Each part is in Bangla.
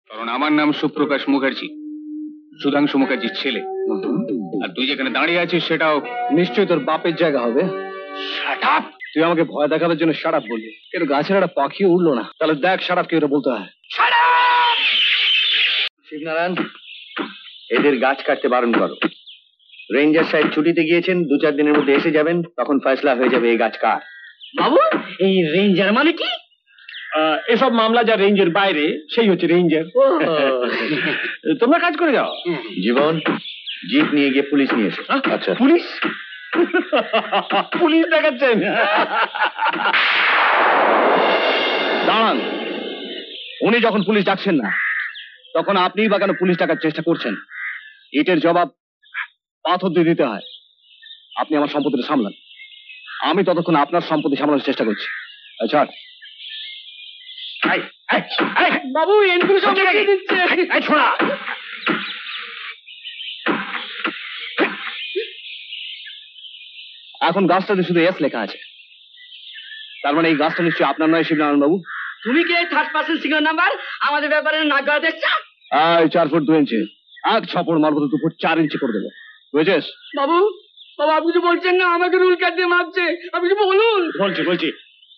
কারণ আমার নাম সুপ্রকাশ মুখার্জি, সুধাংশু মুখার্জির ছেলে। আর তুই যেখানে দাঁড়িয়ে আছিস সেটাও নিশ্চয়ই তোর বাপের জায়গা হবে। Shut up! তুই আমাকে ভয় দেখাবার জন্য শাট আপ বললি, কিন্তু গাছের একটা পাখি উঠলো না। তাহলে দেখ শাট আপ কি ওটা বলতে হয়। Shut up! শিবনারায়ণ, এদের গাছ কাটতে বারণ করো। রেঞ্জার সাহেব ছুটিতে গিয়েছেন, 2-4 দিনের মধ্যে এসে যাবেন, তখন ফয়সলা হয়ে যাবে এই গাছ কার। বাবু, এই রেঞ্জার মানে কি? এসব মামলা যা রেঞ্জের বাইরে সেই হচ্ছে রেঞ্জার। তোমরা কাজ করে যাও। জীবন, জিপ নিয়ে গিয়ে পুলিশ নিয়ে এসো। আচ্ছা। পুলিশ? পুলিশ দেখাচ্ছেন? দাঁড়ান, উনি যখন পুলিশ ডাকছেন না, তখন আপনিই বা কেন পুলিশ ডাকার চেষ্টা করছেন? ইটের জবাব পাথর দিয়ে দিতে হয়। আপনি আমার সম্পত্তিটা সামলান, আমি ততক্ষণ আপনার সম্পত্তি সামলানোর চেষ্টা করছি। আচ্ছা বাবু, এনপুলিশ দিচ্ছে। এখন গাছটাতে শুধু এস লেখা আছে, তার মানে এই গাছটা নিশ্চয়ই আপনার নয় শিবনারায়ণ বাবু। তুমি কি 3rd পার্সন সিঙ্গল নাম্বার আমাদের ব্যাপারে নাক গলা দেখছো? 4 ফুট 2 ইঞ্চি, 1 6 মারবো তো 2 ফুট 4 ইঞ্চি করে দেবো, বুঝেছিস? বাবু, বাবা আপনি কিছু বলছেন না, আমাকে রুল কাট দিয়ে মারছে। আপনি কিছু বলুন। বলছি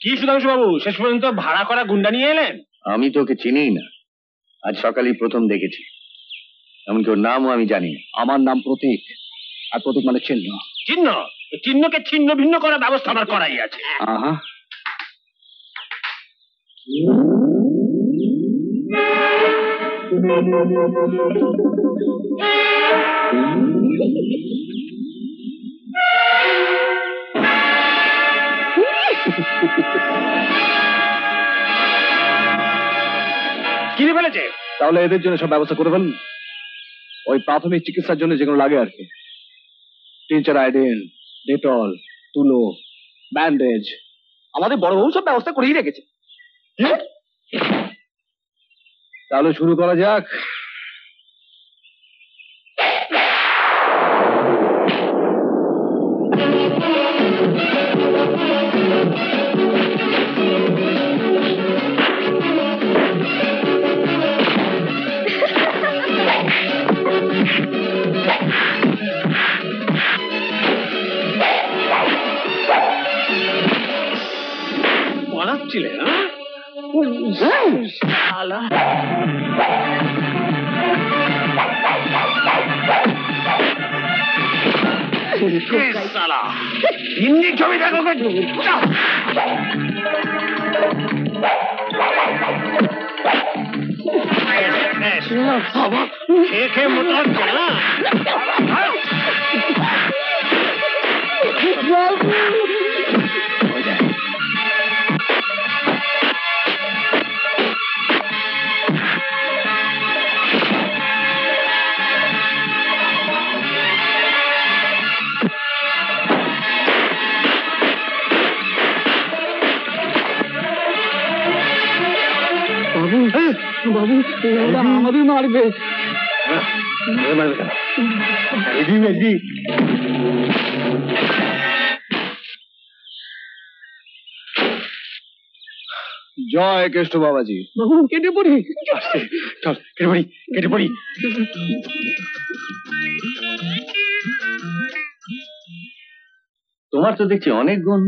কি সুধাংশু বাবু, শেষ পর্যন্ত ভাড়া করা গুন্ডা নিয়ে এলেন? আমি তোকে চিনিই না, আজ সকালেই প্রথম দেখেছি, এমনকি ওর নামও আমি জানি না। আমার নাম প্রতীক, আর প্রতীক মানে চিহ্ন। চিহ্ন? চিহ্নকে ছিন্ন ভিন্ন করার ব্যবস্থা আমার করাই আছে। আহা, কিনে ফেলেছে? তাহলে এদের জন্য সব ব্যবস্থা করে ফেলুন। ওই প্রাথমিক চিকিৎসার জন্য যেগুলো লাগে আর কি, টিচার আইডিন, ডেটল, তুলো, ব্যান্ডেজ, আমাদের বড় বউ সব ব্যবস্থা করেই রেখেছে। তাহলে শুরু করা যাক। পালাচ্ছিলেন? হিন্দি ছবি দেখো। খেয়ে মতো হচ্ছে না। বাবু, আমাদের মারবে। জয় কেষ্ট বাবাজি। বাবু কেটে পড়ি। চল কেটে পড়ি। তোমার তো দেখছি অনেক গুণ,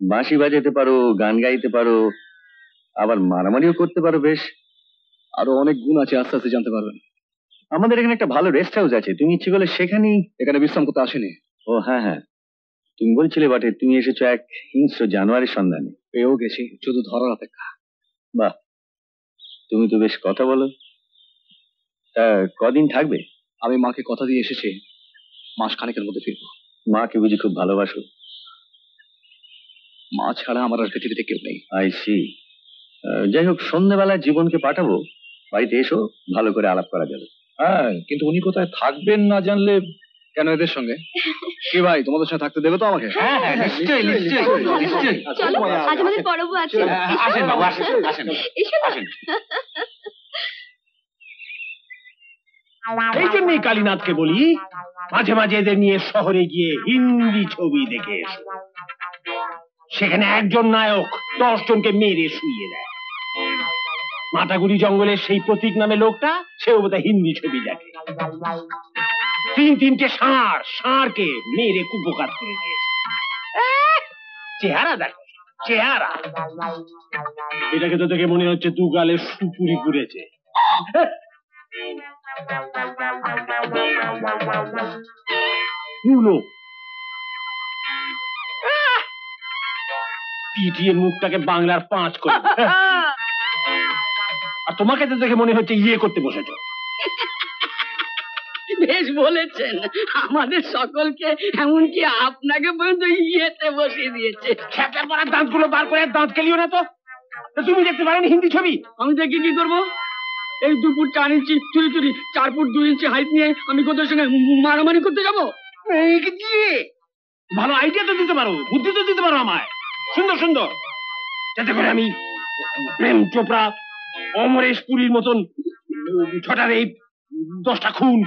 বাঁশি বাজাতে পারো, গান গাইতে পারো, আবার মারামারিও করতে পারো। বেশ, আরো অনেক গুণ আছে, আস্তে আস্তে জানতে পারবেন। আমাদের এখানে একটা ভালো রেস্ট হাউস আছে, তুমি ইচ্ছে করলে সেখানেই। এখানে বিশ্রাম করতে আসেনি। ও হ্যাঁ হ্যাঁ, তুমি বলছিলে বটে, তুমি এসেছো এক হিংস্র জানোয়ারের সন্ধানে। পেয়েও গেছি, শুধু ধরার অপেক্ষা। বাহ, তুমি তো বেশ কথা বলো। তা কদিন থাকবে? আমি মাকে কথা দিয়ে এসেছি, মাস খানেকের মধ্যে ফিরবো। মাকে বুঝি খুব ভালোবাসো? মা ছাড়া আমার আর পৃথিবীতে কেউ নেই। I see. যাই হোক, সন্ধ্যাবেলা জীবনকে পাঠাবো, বাড়িতে এসো, ভালো করে আলাপ করা যাবে। হ্যাঁ, কিন্তু উনি কোথায় থাকবেন না জানলে। কেন এদের সঙ্গে? কি ভাই, তোমাদের সাথে থাকতে দেবে তো আমাকে? নিশ্চয়ই। চলো, আজ আমাদের পরব আছে। আসেন বাবু, আসেন। এই জন্যই কালীনাথকে বলি, মাঝে মাঝে এদের নিয়ে শহরে গিয়ে হিন্দি ছবি দেখে এসো। সেখানে একজন নায়ক 10 জনকে মেরে শুইয়ে দেয়। মাটাগুড়ি জঙ্গলের সেই প্রতীক নামে লোকটা, সেও বোধহয় হিন্দি ছবি দেখে। তিনটে ষাঁড়কে মেরে কুপোকাত করে দিয়েছে। চেহারা দেখো, চেহারা। এটাকে তো দেখে মনে হচ্ছে দু গালে সুপুরি পুড়েছে। পিটিয়ে মুখটাকে বাংলার 5 করে। আর তোমাকে তো দেখে মনে হচ্ছে ইয়ে করতে বসেছো। বেশ বলেছেন, আমাদের সকলকে, এমনকি আপনাকে পর্যন্ত ইয়েতে বসিয়ে দিয়েছে। খেতে পড়া দাঁতগুলো বার করে দাঁত কেলিও না তো। তুমি দেখতে পারেন হিন্দি ছবি? আমি দেখি কি করবো? এই 2 ফুট 4 ইঞ্চি চুরি 4 ফুট 2 ইঞ্চি হাইট নিয়ে আমি কোথাও সঙ্গে মারামারি করতে যাবো? ভালো আইডিয়া তো দিতে পারো, বুদ্ধি তো দিতে পারো আমায়, সুন্দর সুন্দর, যাতে করে আমি প্রেম চোপড়া, অমরেশ পুরীর মতন 6টা রেপ, 10টা খুন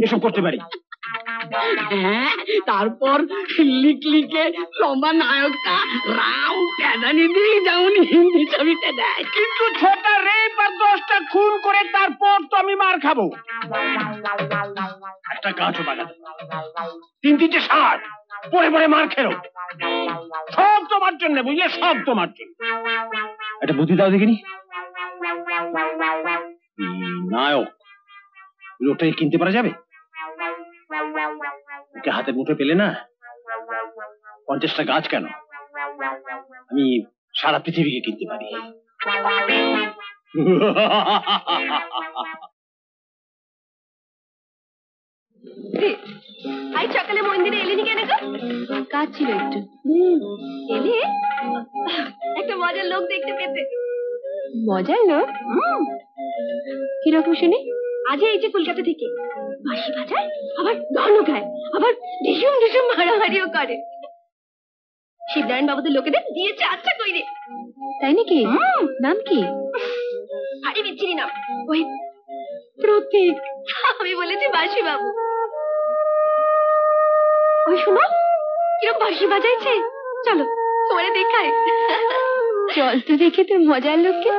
এসব করতে পারি। হ্যাঁ, তারপর লিখে লম্বা নায়কটা রাম প্যাদানি দিয়ে যেমন হিন্দি ছবিতে দেয়। কিন্তু 6টা রেপ আর 10টা খুন করে তারপর তো আমি মার খাবো। একটা গাছও বাগাতে 3-3টে ষাঁড় পরে পরে মার খেলো, সব তোমার জন্য, বুঝলে, সব তোমার জন্য। একটা বুদ্ধি দাও দেখিনি। নায়ক লোকটাকে কিনতে পারা যাবে? ওকে হাতের মুঠো পেলে না, 50টা গাছ কেন, আমি সারা পৃথিবীকে কিনতে পারি। আজ সকালে মন্দিরে এলিনি কেন গো? কাজ ছিল একটু। এলে একটা মজার লোক দেখতে পেতে। মজার লোক? কিরকম শুনি? আজ এই যে কলকাতা থেকে বাঁশি বাজায়, আবার গানও গায়, আবার ভীষণ ভীষণ মারামারিও করে। শিবনারায়ণ বাবুদের লোকেদের দিয়েছে আচ্ছা কইরে। তাই নাকি? নাম কি? আরে বিচ্ছিরি নাম, ওই প্রতীক। আমি বলেছি বাঁশি বাবু। ওই শোনো কিরকম বাঁশি বাজাইছে, চলো তোমারে দেখাই। চল তো দেখে তোর মজার লোককে।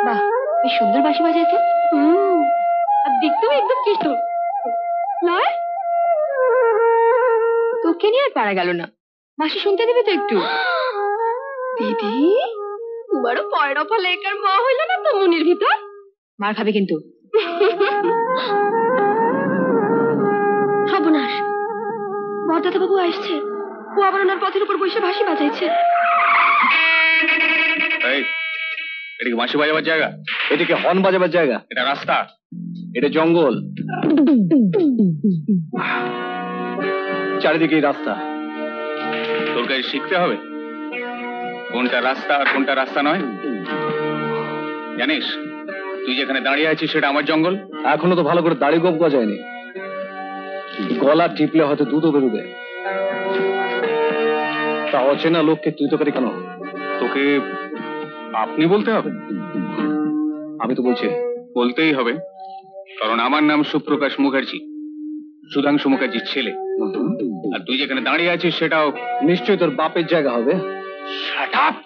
বাহ, বেশ সুন্দর বাঁশি বাজাইতে। আর দেখতেও একদম কৃষ্ণ নয়। তোকে নিয়ে আর পারা গেল না, বাঁশি শুনতে দেবে তো একটু? দিদি, তোমারও পয়রা ফলে একার মা হইল না তো মনের ভিতর? মার খাবে কিন্তু। সর্বনাশ, বরদাদা বাবু আসছে, ও আবার ওনার পথের উপর বসে বাঁশি বাজাইছে। এটা কি বাঁশি বাজাবার জায়গা? এদিকে হর্ন বাজাবার জায়গা? এটা রাস্তা, এটা জঙ্গল, চারিদিকে রাস্তা। তোর কাছে শিখতে হবে কোনটা রাস্তা আর কোনটা রাস্তা নয়। জানিস তুই যেখানে দাঁড়িয়ে আছিস সেটা আমার জঙ্গল। এখনো তো ভালো করে দাড়ি গোপ গজায়নি, গলা টিপলে হয়তো দুধও বেরোবে। তা অচেনা লোককে তুই তো করি কেন? তোকে আপনি বলতে হবে? আমি তো বলছি বলতেই হবে, কারণ আমার নাম সুপ্রকাশ মুখার্জি, সুধাংশু মুখার্জির ছেলে। আর তুই যেখানে দাঁড়িয়ে আছিস সেটাও নিশ্চয়ই তোর বাপের জায়গা হবে। Shut up!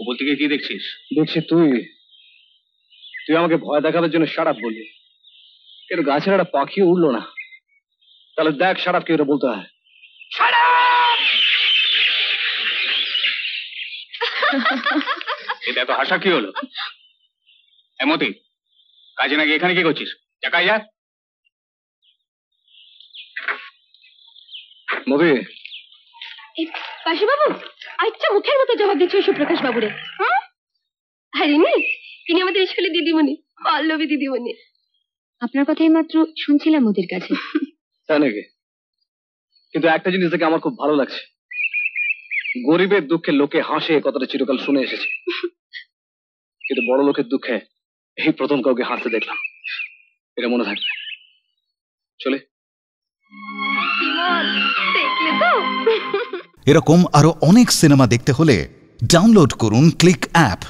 উপর থেকে কি দেখছিস? দেখছি তুই আমাকে ভয় দেখাবার জন্য শাট আপ বললি, কিন্তু গাছের একটা পাখিও উড়লো না। তাহলে দেখ শাট আপ কি ওটা বলতে হয়। Shut up! এটা এত হাসা কি হলো? এমতি কাজে নাকি এখানে কি করছিস? চাকাই যা। মবি বাঁশি বাবু, আচ্ছা মুখের মতো জবাব দিচ্ছ সুপ্রকাশ বাবুরে। আরে নি, তিনি আমাদের স্কুলে দিদিমণি, পল্লবী দিদিমণি। আপনার কথাই মাত্র শুনছিলাম ওদের কাছে। তাই নাকি? কিন্তু একটা জিনিস দেখে আমার খুব ভালো লাগছে, গরিবের দুঃখে লোকে হাসে, কথাটা চিরকাল শুনে এসেছে, কিন্তু বড় লোকের দুঃখে এই প্রথম কাউকে হাসতে দেখলাম। এটা মনে থাকবে। চলে দেখলে তো। এরকম আরো অনেক সিনেমা দেখতে হলে ডাউনলোড করুন ক্লিক অ্যাপ।